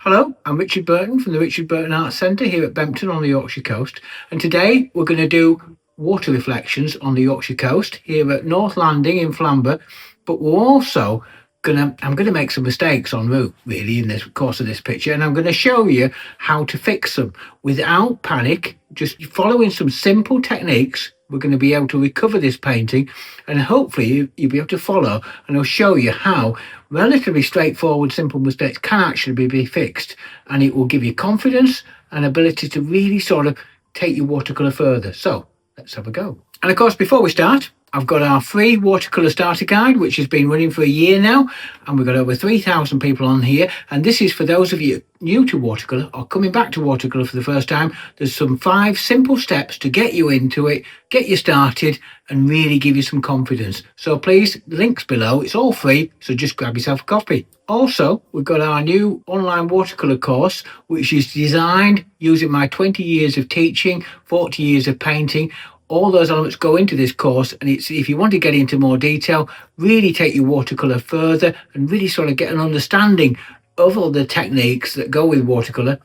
Hello, I'm Richard Burton from the Richard Burton Arts Centre here at Bempton on the Yorkshire coast, and today we're going to do water reflections on the Yorkshire coast here at North Landing in Flamborough, but we're also I'm going to make some mistakes en route really in the course of this picture, and I'm going to show you how to fix them without panic. Just following some simple techniques, we're going to be able to recover this painting, and hopefully you'll be able to follow, and I'll show you how relatively straightforward simple mistakes can actually be fixed, and it will give you confidence and ability to really sort of take your watercolour further. So let's have a go. And of course, before we start, I've got our free watercolour starter guide, which has been running for a year now, and we've got over 3,000 people on here. And this is for those of you new to watercolour or coming back to watercolour for the first time. There's some 5 simple steps to get you into it, get you started, and really give you some confidence. So please, the link's below. It's all free, so just grab yourself a copy. Also, we've got our new online watercolour course, which is designed using my 20 years of teaching, 40 years of painting. All those elements go into this course, and it's, if you want to get into more detail, really take your watercolour further and really sort of get an understanding of all the techniques that go with watercolour,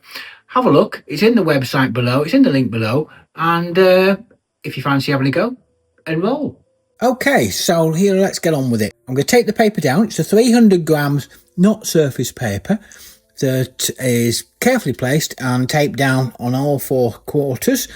have a look. It's in the website below, it's in the link below, and if you fancy having a go, enrol. Okay, so here, let's get on with it. I'm going to take the paper down. It's a 300 grams not surface paper that is carefully placed and taped down on all 4 quarters.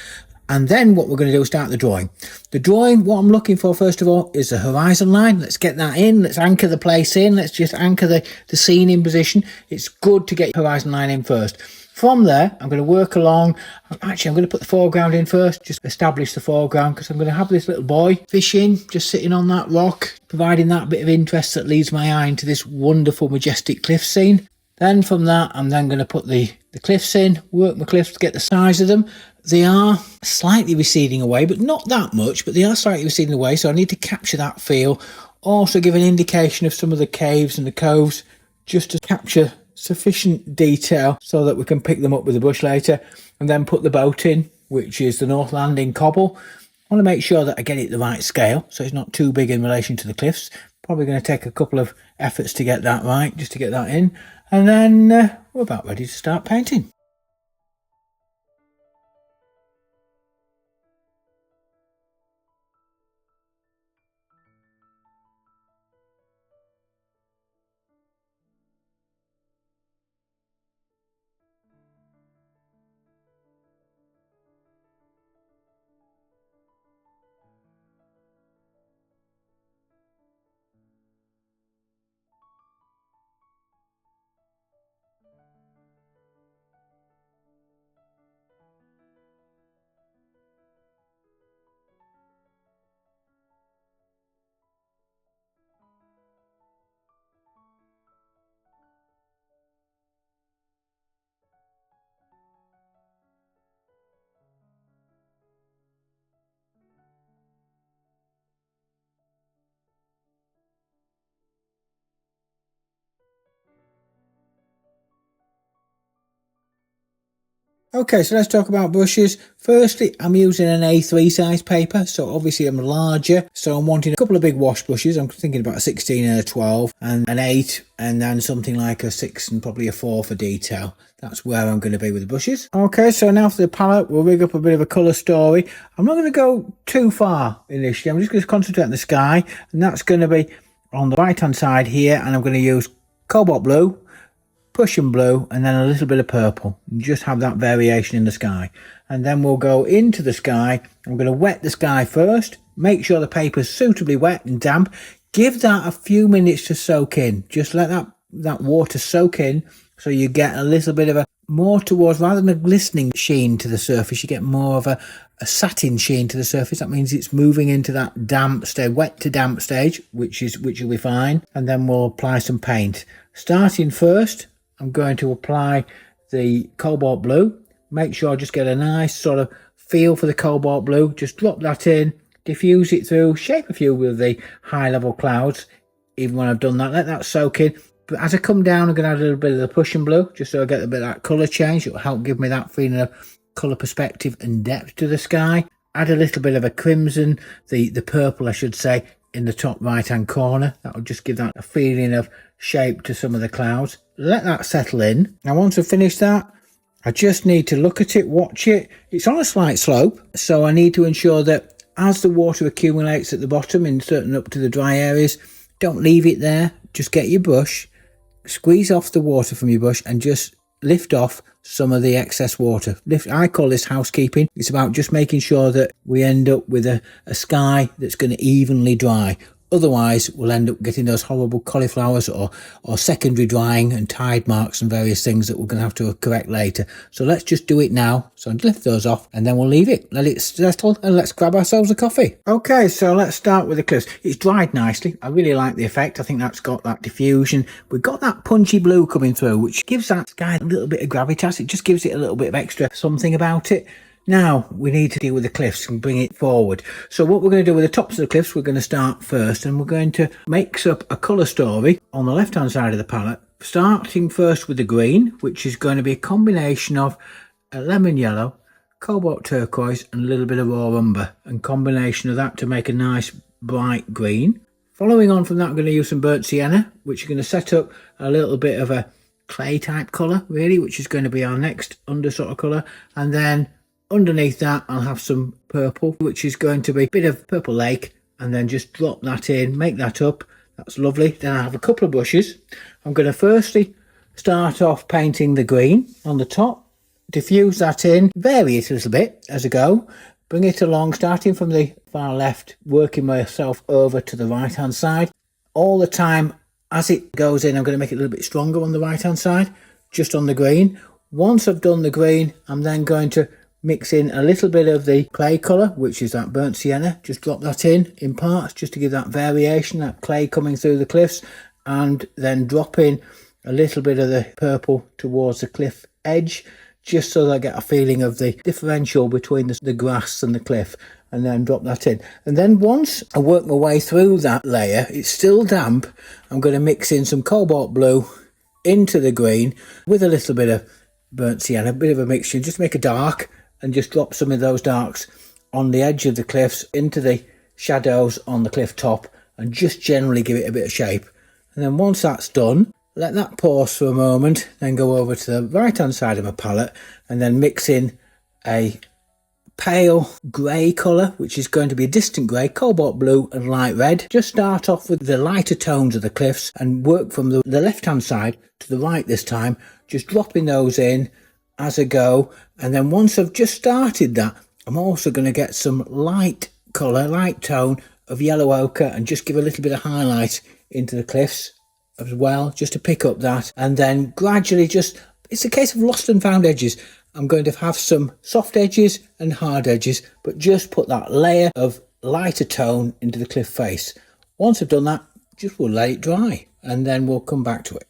And then what we're going to do is start the drawing. The drawing, what I'm looking for first of all is the horizon line. Let's get that in. Let's anchor the place in. Let's just anchor the scene in position. It's good to get your horizon line in first. From there, I'm going to work along. Actually, I'm going to put the foreground in first. Just establish the foreground, because I'm going to have this little boy fishing, just sitting on that rock, providing that bit of interest that leads my eye into this wonderful, majestic cliff scene. Then from that, I'm then going to put the cliffs in, work my cliffs to get the size of them. They are slightly receding away, but not that much, but they are slightly receding away, so I need to capture that feel. Also give an indication of some of the caves and the coves, just to capture sufficient detail so that we can pick them up with a brush later, and then put the boat in, which is the North Landing cobble. I want to make sure that I get it the right scale, so it's not too big in relation to the cliffs. Probably going to take a couple of efforts to get that right, just to get that in. And then we're about ready to start painting. Okay, so let's talk about brushes. Firstly, I'm using an A3 size paper, so obviously I'm larger, so I'm wanting a couple of big wash brushes. I'm thinking about a 16 and a 12 and an 8, and then something like a 6 and probably a 4 for detail. That's where I'm going to be with the brushes. Okay, so now for the palette, we'll rig up a bit of a colour story. I'm not going to go too far initially. I'm just going to concentrate on the sky, and that's going to be on the right hand side here, and I'm going to use cobalt blue, Prussian blue, and then a little bit of purple, and just have that variation in the sky. And then we'll go into the sky. I'm going to wet the sky first, make sure the paper's suitably wet and damp. Give that a few minutes to soak in. Just let that water soak in, so you get a little bit of a more towards, rather than a glistening sheen to the surface, you get more of a satin sheen to the surface. That means it's moving into that damp stage, wet to damp stage, which will be fine. And then we'll apply some paint. Starting first, I'm going to apply the cobalt blue. Make sure I just get a nice sort of feel for the cobalt blue. Just drop that in, diffuse it through, shape a few with the high level clouds. Even when I've done that, let that soak in. But as I come down, I'm going to add a little bit of the Prussian blue, just so I get a bit of that colour change. It will help give me that feeling of colour perspective and depth to the sky. Add a little bit of a crimson, the purple I should say, in the top right hand corner. That will just give that a feeling of shape to some of the clouds. let that settle in. Now once I've finished that, I just need to look at it, watch it. It's on a slight slope, so I need to ensure that as the water accumulates at the bottom in certain up to the dry areas, don't leave it there. Just get your brush, squeeze off the water from your brush and just lift off some of the excess water. I call this housekeeping. It's about just making sure that we end up with a sky that's going to evenly dry. Otherwise, we'll end up getting those horrible cauliflowers or secondary drying and tide marks and various things that we're going to have to correct later. So let's just do it now. So I'll lift those off and then we'll leave it. Let it settle and let's grab ourselves a coffee. Okay, so let's start with the cliffs. It's dried nicely. I really like the effect. I think that's got that diffusion. We've got that punchy blue coming through, which gives that sky a little bit of gravitas. It just gives it a little bit of extra something about it. Now we need to deal with the cliffs and bring it forward. So what we're going to do with the tops of the cliffs, we're going to start first and we're going to mix up a colour story on the left hand side of the palette, starting first with the green, which is going to be a combination of a lemon yellow, cobalt turquoise and a little bit of raw umber, and combination of that to make a nice bright green. Following on from that, I'm going to use some burnt sienna, which is going to set up a little bit of a clay type colour really, which is going to be our next under sort of colour. And then underneath that I'll have some purple, which is going to be a bit of purple lake, and then just drop that in, make that up. That's lovely. Then I have a couple of brushes. I'm going to firstly start off painting the green on the top, diffuse that in, vary it a little bit as I go, bring it along starting from the far left, working myself over to the right hand side. All the time as it goes in, I'm going to make it a little bit stronger on the right hand side, just on the green. Once I've done the green, I'm then going to mix in a little bit of the clay colour, which is that burnt sienna. Just drop that in parts just to give that variation, that clay coming through the cliffs, and then drop in a little bit of the purple towards the cliff edge, just so that I get a feeling of the differential between the grass and the cliff, and then drop that in. And then once I work my way through that layer, it's still damp, I'm going to mix in some cobalt blue into the green with a little bit of burnt sienna, a bit of a mixture, just make a dark, and just drop some of those darks on the edge of the cliffs into the shadows on the cliff top, and just generally give it a bit of shape. And then once that's done, let that pause for a moment, then go over to the right hand side of my palette and then mix in a pale grey colour, which is going to be a distant grey, cobalt blue and light red. Just start off with the lighter tones of the cliffs and work from the left hand side to the right this time, just dropping those in as I go. And then once I've just started that, I'm also going to get some light colour, light tone of yellow ochre, and just give a little bit of highlight into the cliffs as well, just to pick up that. And then gradually just, it's a case of lost and found edges. I'm going to have some soft edges and hard edges, but just put that layer of lighter tone into the cliff face. Once I've done that, just we'll let it dry and then we'll come back to it.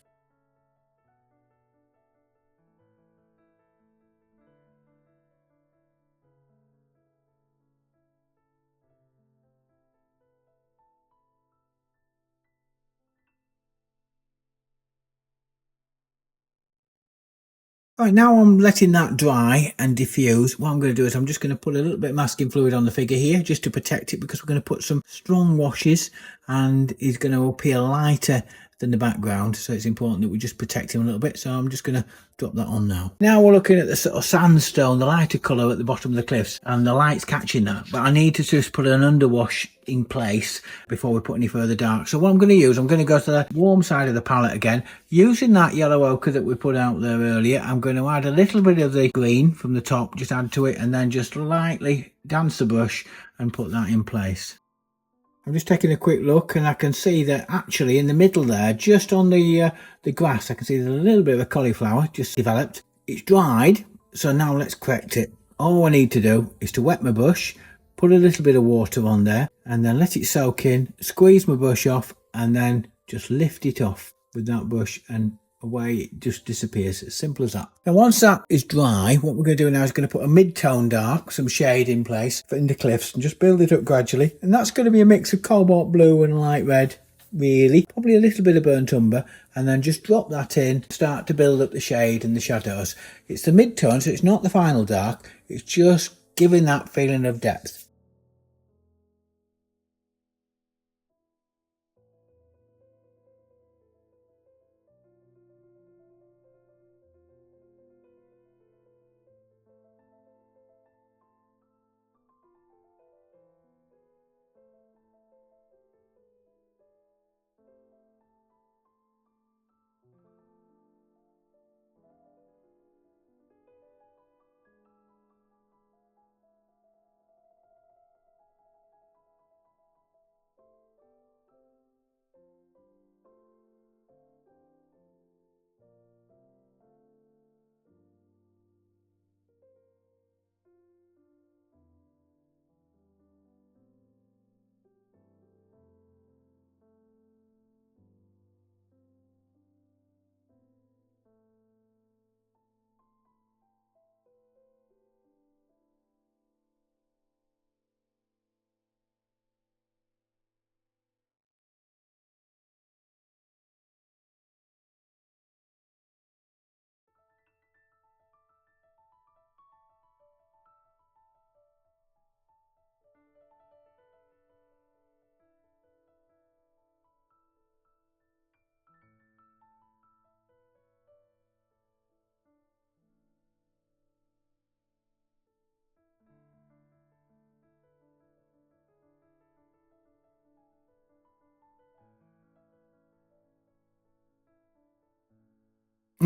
Right, now I'm letting that dry and diffuse. What I'm going to do is I'm just going to put a little bit of masking fluid on the figure here just to protect it, because we're going to put some strong washes and he's going to appear lighter than the background, so it's important that we just protect him a little bit. So I'm just going to drop that on now. Now we're looking at the sort of sandstone, the lighter colour at the bottom of the cliffs, and the light's catching that, but I need to just put an underwash in place before we put any further dark. So what I'm going to use, I'm going to go to the warm side of the palette again, using that yellow ochre that we put out there earlier. I'm going to add a little bit of the green from the top, just add to it, and then just lightly dance the brush and put that in place. I'm just taking a quick look and I can see that actually in the middle there, just on the grass, I can see there's a little bit of a cauliflower just developed. It's dried, so now let's correct it. All I need to do is to wet my brush, put a little bit of water on there and then let it soak in, squeeze my brush off and then just lift it off with that brush, and away it just disappears. As simple as that. Now once that is dry, what we're going to do now is going to put a mid-tone dark, some shade in place in the cliffs, and just build it up gradually. And that's going to be a mix of cobalt blue and light red, really, probably a little bit of burnt umber, and then just drop that in, start to build up the shade and the shadows. It's the mid-tone, so it's not the final dark, it's just giving that feeling of depth.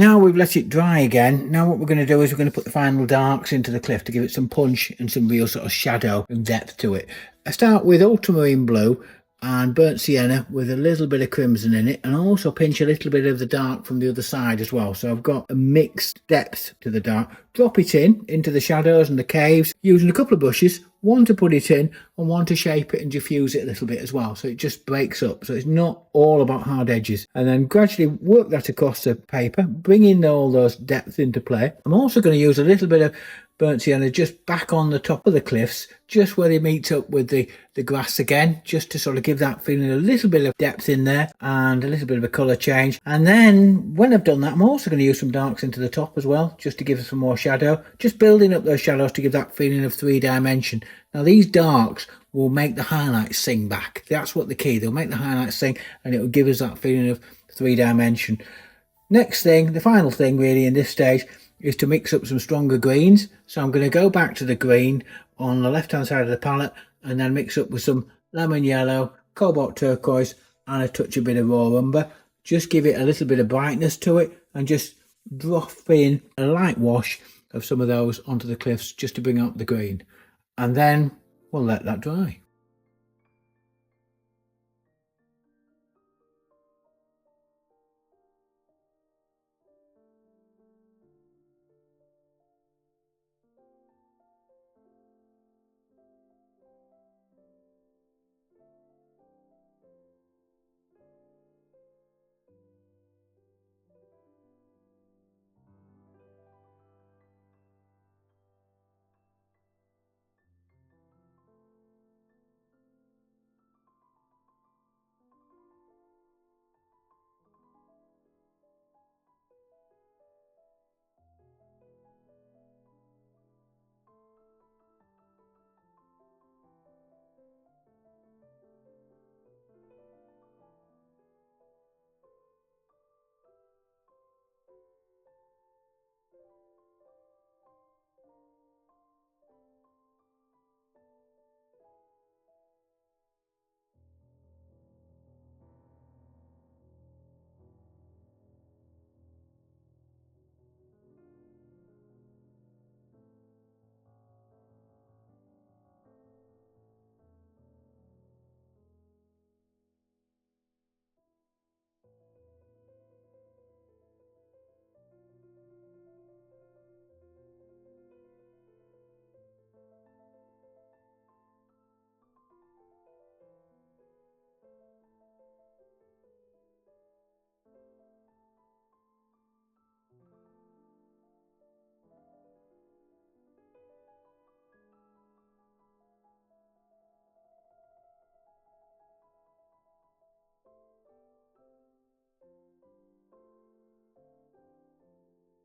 Now we've let it dry again. Now what we're going to do is we're going to put the final darks into the cliff to give it some punch and some real sort of shadow and depth to it. I start with ultramarine blue and burnt sienna with a little bit of crimson in it, and also pinch a little bit of the dark from the other side as well. So I've got a mixed depth to the dark. Drop it into the shadows and the caves using a couple of brushes, one to put it in and one to shape it and diffuse it a little bit as well, so it just breaks up, so it's not all about hard edges. And then gradually work that across the paper, bring in all those depths into play. I'm also going to use a little bit of burnt sienna just back on the top of the cliffs, just where they meet up with the grass again, just to sort of give that feeling a little bit of depth in there and a little bit of a colour change. And then when I've done that, I'm also going to use some darks into the top as well, just to give us some more shadow, just building up those shadows to give that feeling of 3-dimension. Now these darks will make the highlights sing back. That's what the key, they'll make the highlights sing and it will give us that feeling of 3-dimension. Next thing, the final thing really in this stage, is to mix up some stronger greens. So I'm going to go back to the green on the left hand side of the palette and then mix up with some lemon yellow, cobalt turquoise and a touch of bit of raw umber. Just give it a little bit of brightness to it and just drop in a light wash of some of those onto the cliffs just to bring out the green. And then we'll let that dry.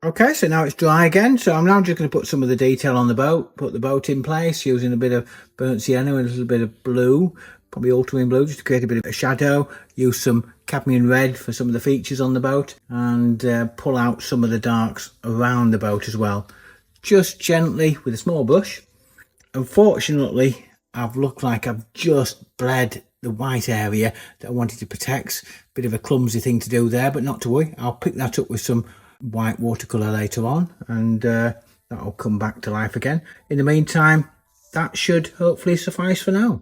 Okay, so now it's dry again. So I'm now just going to put some of the detail on the boat, put the boat in place using a bit of burnt sienna and a little bit of blue, probably ultramarine blue, just to create a bit of a shadow. Use some cadmium red for some of the features on the boat and pull out some of the darks around the boat as well. Just gently with a small brush. Unfortunately, I've looked like I've just bled the white area that I wanted to protect. Bit of a clumsy thing to do there, but not to worry. I'll pick that up with some white watercolour later on and that'll come back to life again. In the meantime, that should hopefully suffice for now.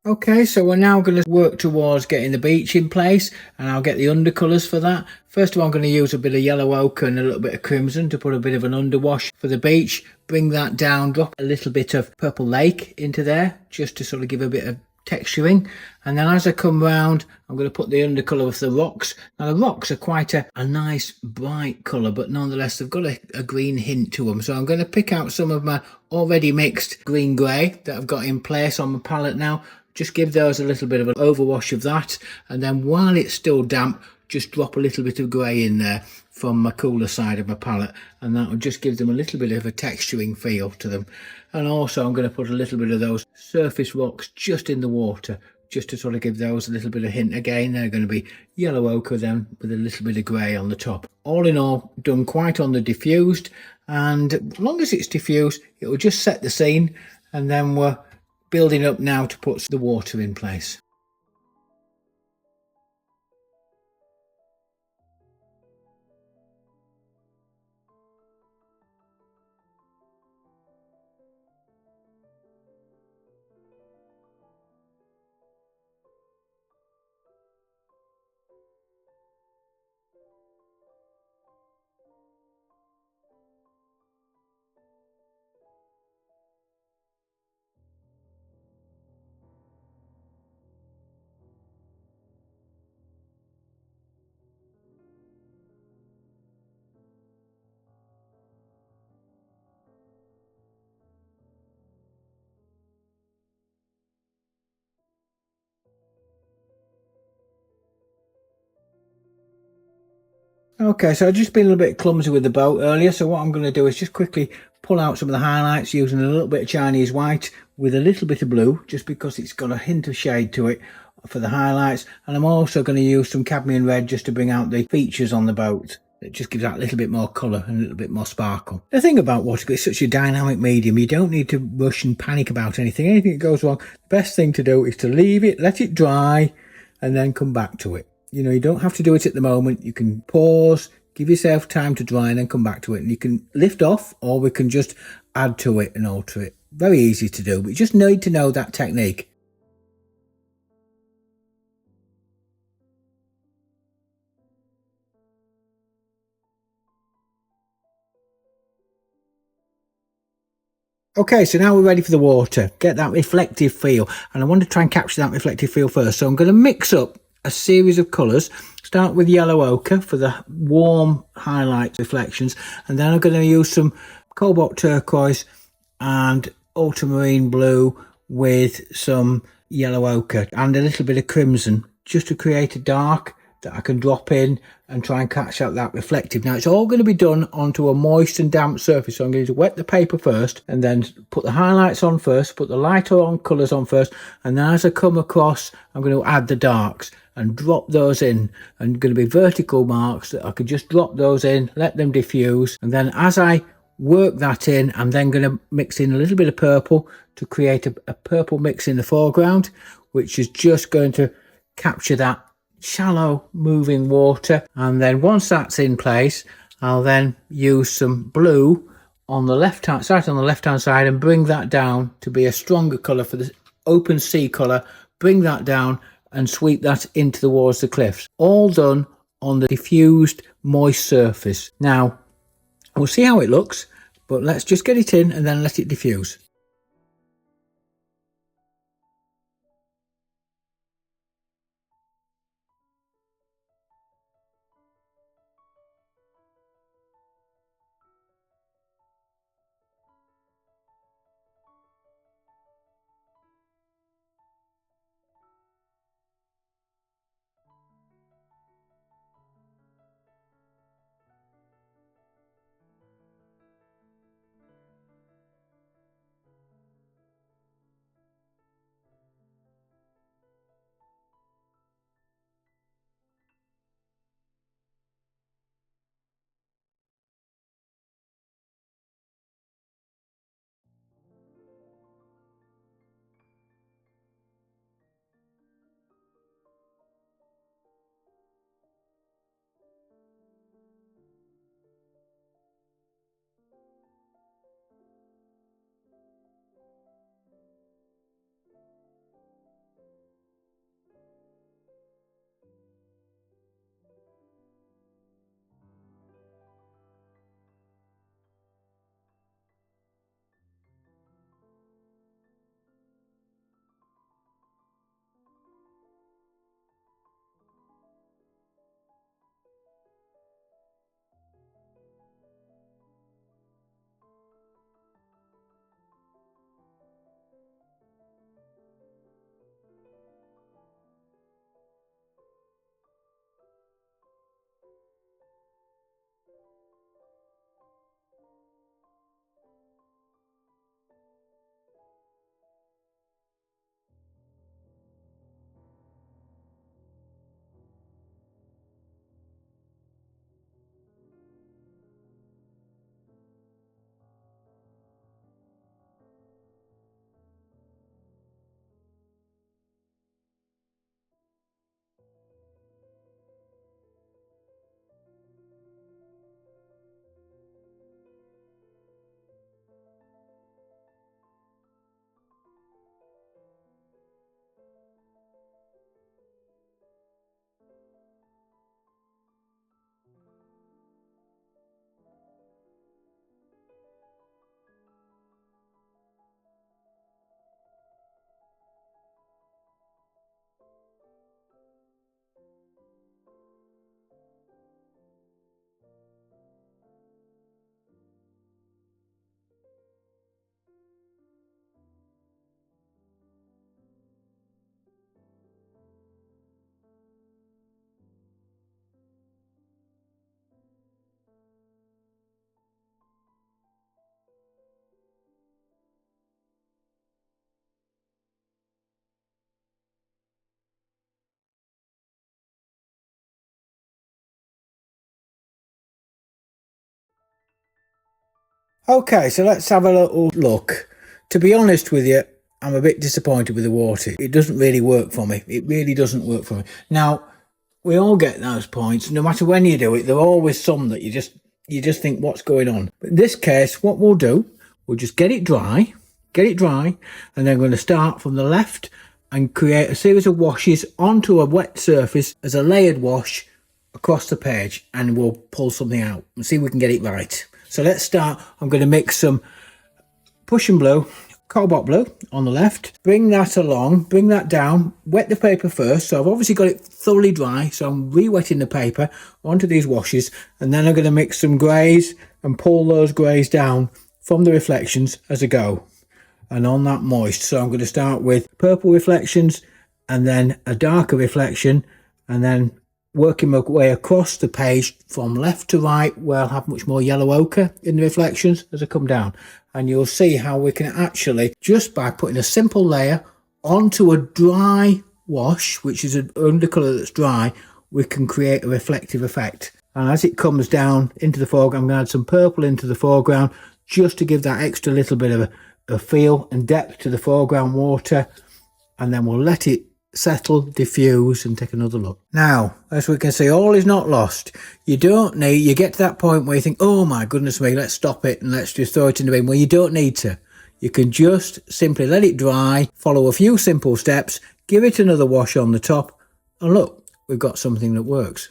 Okay, so we're now going to work towards getting the beach in place, and I'll get the undercolours for that. First of all, I'm going to use a bit of yellow ochre and a little bit of crimson to put a bit of an underwash for the beach. Bring that down, drop a little bit of purple lake into there, just to sort of give a bit of texturing. And then as I come round, I'm going to put the undercolour of the rocks. Now the rocks are quite a nice bright colour, but nonetheless they've got a green hint to them. So I'm going to pick out some of my already mixed green grey that I've got in place on my palette now. Just give those a little bit of an overwash of that, and then while it's still damp, just drop a little bit of grey in there from my cooler side of my palette, and that will just give them a little bit of a texturing feel to them. And also I'm going to put a little bit of those surface rocks just in the water, just to sort of give those a little bit of hint. Again, they're going to be yellow ochre then with a little bit of grey on the top. All in all, done quite on the diffused, and as long as it's diffused, it will just set the scene, and then we're building up now to put the water in place. Okay, so I've just been a little bit clumsy with the boat earlier, so what I'm going to do is just quickly pull out some of the highlights using a little bit of Chinese white with a little bit of blue, just because it's got a hint of shade to it for the highlights. And I'm also going to use some cadmium red just to bring out the features on the boat. It just gives that a little bit more colour and a little bit more sparkle. The thing about watercolour, it's such a dynamic medium, you don't need to rush and panic about anything. Anything that goes wrong, the best thing to do is to leave it, let it dry, and then come back to it. You know, you don't have to do it at the moment. You can pause, give yourself time to dry, and then come back to it. And you can lift off, or we can just add to it and alter it. Very easy to do, but you just need to know that technique. Okay, so now we're ready for the water. Get that reflective feel. And I want to try and capture that reflective feel first. So I'm going to mix up a series of colours. Start with yellow ochre for the warm highlight reflections. And then I'm going to use some cobalt turquoise and ultramarine blue with some yellow ochre and a little bit of crimson, just to create a dark that I can drop in and try and catch out that reflective. Now it's all going to be done onto a moist and damp surface, so I'm going to wet the paper first and then put the highlights on first, put the lighter on colours on first, and then as I come across I'm going to add the darks and drop those in, and going to be vertical marks that I can just drop those in, let them diffuse, and then as I work that in, I'm then going to mix in a little bit of purple to create a purple mix in the foreground, which is just going to capture that shallow moving water. And then once that's in place, I'll then use some blue on the left hand side and bring that down to be a stronger color for the open sea color. Bring that down and sweep that into towards the cliffs, all done on the diffused moist surface. Now we'll see how it looks, but let's just get it in and then let it diffuse. Okay, so let's have a little look. To be honest with you, I'm a bit disappointed with the water. It doesn't really work for me. It really doesn't work for me. Now, we all get those points. No matter when you do it, there are always some that you just think, what's going on? But in this case, what we'll do, we'll just get it dry, and then we're going to start from the left and create a series of washes onto a wet surface as a layered wash across the page, and we'll pull something out and see if we can get it right. So let's start. I'm going to mix some Prussian blue, cobalt blue on the left, bring that along, bring that down, wet the paper first. So I've obviously got it thoroughly dry, so I'm re-wetting the paper onto these washes, and then I'm going to mix some greys and pull those greys down from the reflections as I go, and on that moist. So I'm going to start with purple reflections and then a darker reflection, and then working my way across the page from left to right, where I'll have much more yellow ochre in the reflections as I come down. And you'll see how we can actually, just by putting a simple layer onto a dry wash, which is an undercolour that's dry, we can create a reflective effect. And as it comes down into the foreground, I'm going to add some purple into the foreground just to give that extra little bit of a feel and depth to the foreground water, and then we'll let it settle, diffuse, and take another look. Now, as we can see, all is not lost. You get to that point where you think, oh my goodness me, let's stop it and let's just throw it in the bin. Well, you don't need to. You can just simply let it dry, follow a few simple steps, give it another wash on the top, and look, we've got something that works.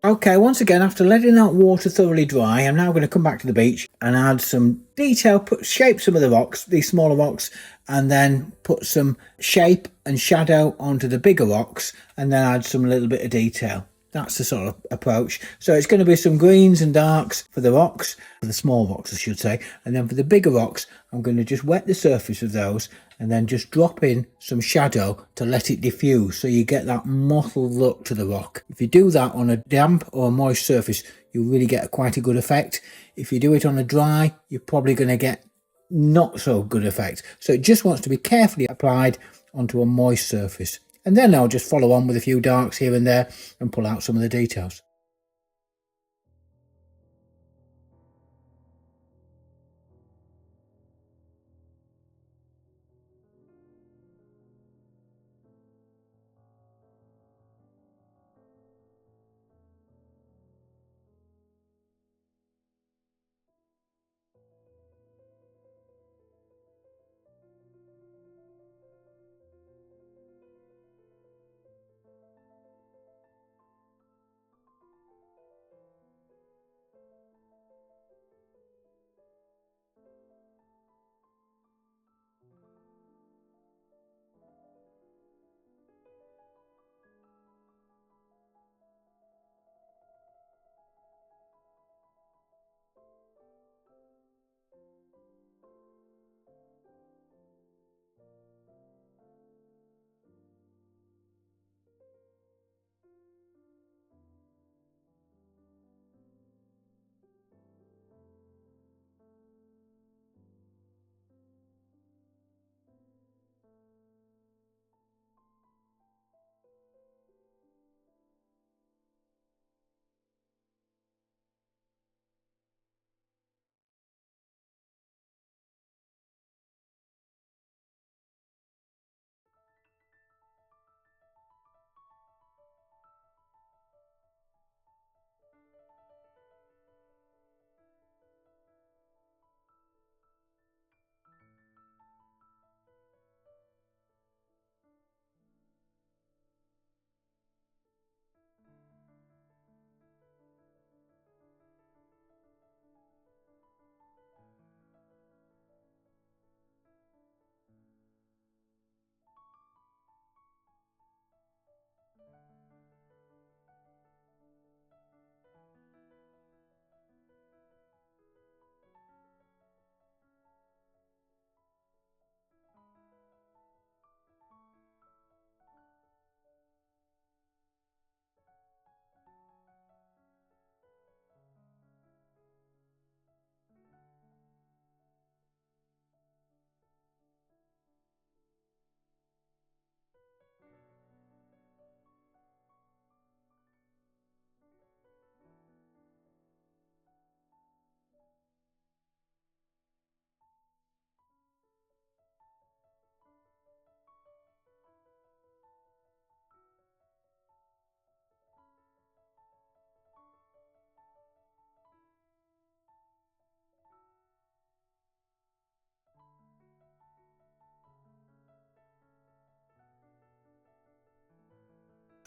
Okay, once again, after letting that water thoroughly dry, I'm now going to come back to the beach and add some detail, shape some of the rocks, these smaller rocks, and then put some shape and shadow onto the bigger rocks, and then add some little bit of detail. That's the sort of approach. So it's going to be some greens and darks for the rocks, for the small rocks I should say, and then for the bigger rocks I'm going to just wet the surface of those and then just drop in some shadow to let it diffuse, so you get that mottled look to the rock. If you do that on a damp or a moist surface, you'll really get quite a good effect. If you do it on a dry, you're probably going to get not so good effect. So it just wants to be carefully applied onto a moist surface. And then I'll just follow on with a few darks here and there and pull out some of the details.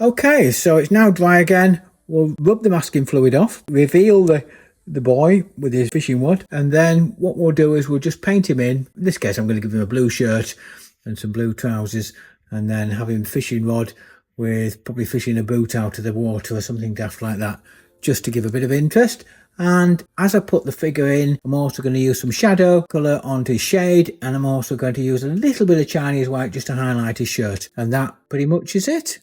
Okay, so it's now dry again. We'll rub the masking fluid off, reveal the boy with his fishing rod, and then what we'll do is we'll just paint him in. In this case, I'm going to give him a blue shirt and some blue trousers, and then have him fishing rod with probably fishing a boot out of the water or something daft like that, just to give a bit of interest. And as I put the figure in, I'm also going to use some shadow colour onto his shade, and I'm also going to use a little bit of Chinese white just to highlight his shirt. And that pretty much is it.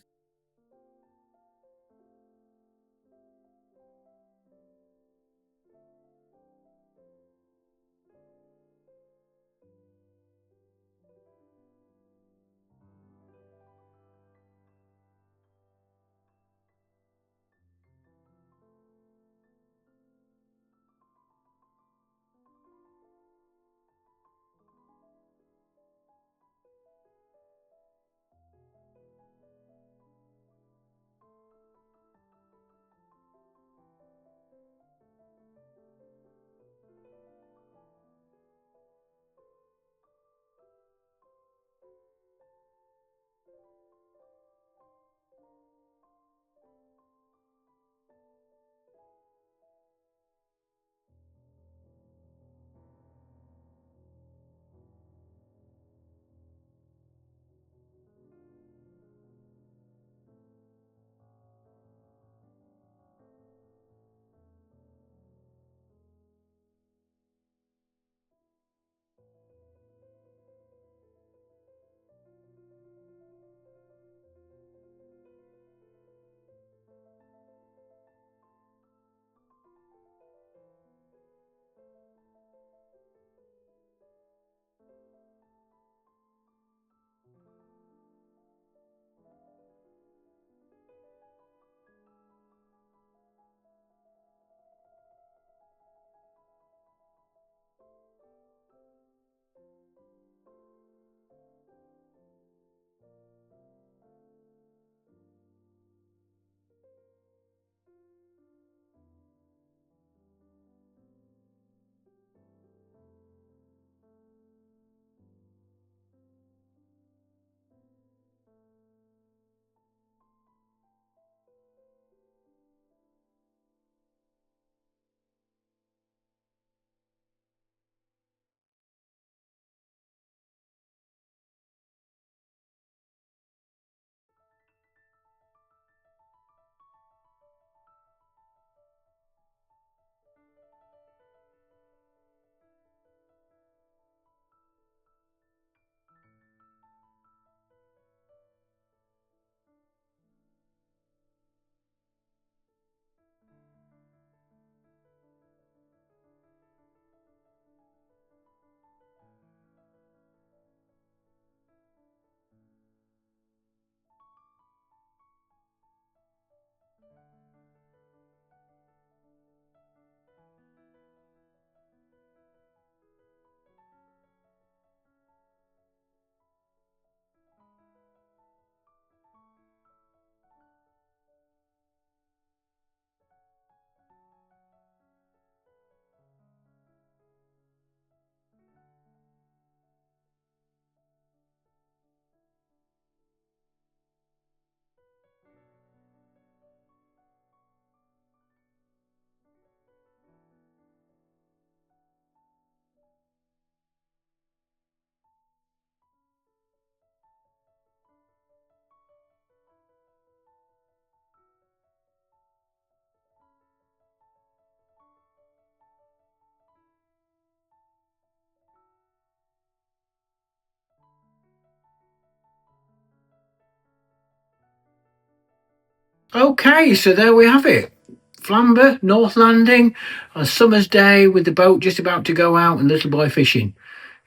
Okay, so there we have it. Flamborough, North Landing, on a summer's day with the boat just about to go out and little boy fishing.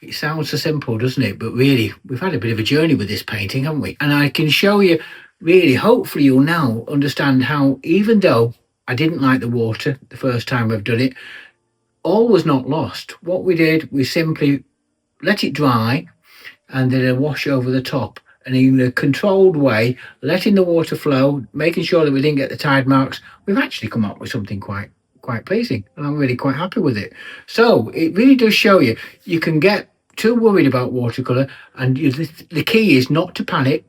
It sounds so simple, doesn't it? But really, we've had a bit of a journey with this painting, haven't we? And I can show you, really, hopefully you'll now understand how, even though I didn't like the water the first time I've done it, all was not lost. What we did, we simply let it dry and then a wash over the top, and in a controlled way, letting the water flow, making sure that we didn't get the tide marks. We've actually come up with something quite pleasing, and I'm really quite happy with it. So it really does show you can get too worried about watercolour, and the key is not to panic.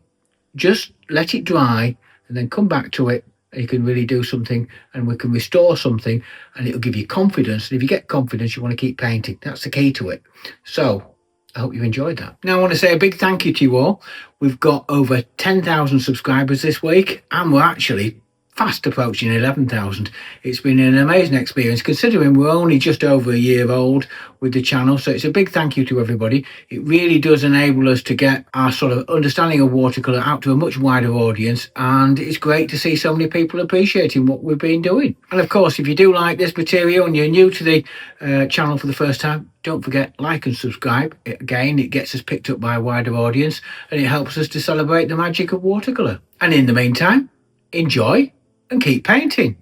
Just let it dry and then come back to it, and you can really do something, and we can restore something, and it'll give you confidence. And if you get confidence, you want to keep painting. That's the key to it. So I hope you enjoyed that. Now I want to say a big thank you to you all. We've got over 10,000 subscribers this week, and we're actually fast approaching 11,000. It's been an amazing experience considering we're only just over a year old with the channel. So it's a big thank you to everybody. It really does enable us to get our sort of understanding of watercolour out to a much wider audience, and it's great to see so many people appreciating what we've been doing. And of course, if you do like this material and you're new to the channel for the first time, don't forget, like and subscribe. Again, it gets us picked up by a wider audience, and it helps us to celebrate the magic of watercolour. And in the meantime, enjoy and keep painting.